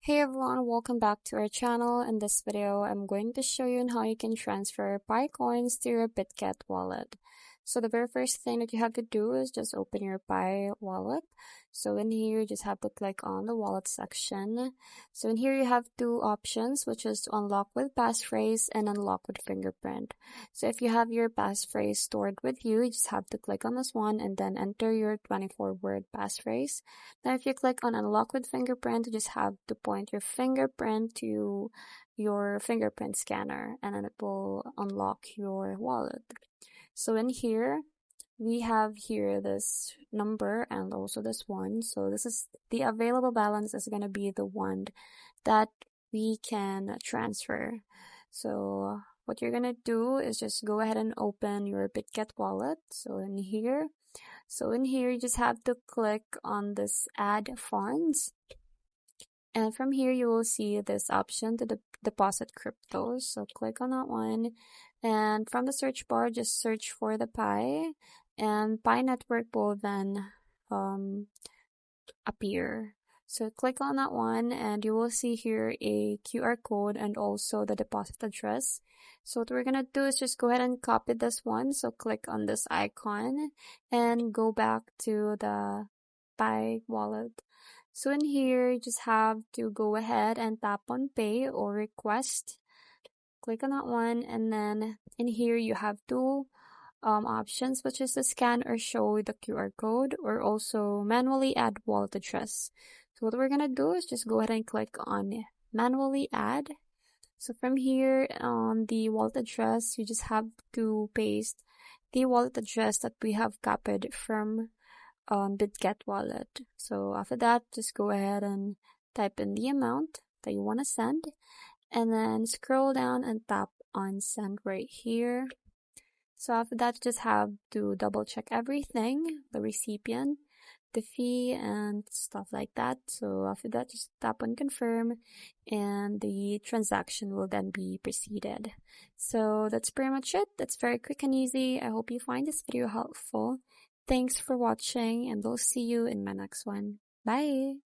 Hey everyone, welcome back to our channel. In this video, I'm going to show you on how you can transfer Pi coins to your Bitget wallet. So the very first thing that you have to do is just open your Pi wallet. So in here, you just have to click on the wallet section. So in here, you have two options, which is to unlock with passphrase and unlock with fingerprint. So if you have your passphrase stored with you, you just have to click on this one and then enter your 24-word passphrase. Now, if you click on unlock with fingerprint, you just have to point your fingerprint to your fingerprint scanner and then it will unlock your wallet. So in here, we have here this number and also this one. So this is the available balance is going to be the one that we can transfer. So what you're going to do is just go ahead and open your Bitget wallet. So in here, you just have to click on this add funds. And from here, you will see this option to deposit cryptos. So click on that one. And from the search bar, just search for the Pi. And Pi Network will then appear. So click on that one and you will see here a QR code and also the deposit address. So what we're going to do is just go ahead and copy this one. So click on this icon and go back to the Pi wallet. So in here, you just have to go ahead and tap on pay or request. Click on that one and then in here you have two options, which is to scan or show the QR code or also manually add wallet address. So what we're going to do is just go ahead and click on manually add. So from here on the wallet address, you just have to paste the wallet address that we have copied from Bitget Wallet. So after that, just go ahead and type in the amount that you want to send and then scroll down and tap on send right here. So after that, just have to double check everything, the recipient, the fee and stuff like that. So after that, just tap on confirm and the transaction will then be proceeded. So that's pretty much it. That's very quick and easy. I hope you find this video helpful. Thanks for watching and we'll see you in my next one. Bye!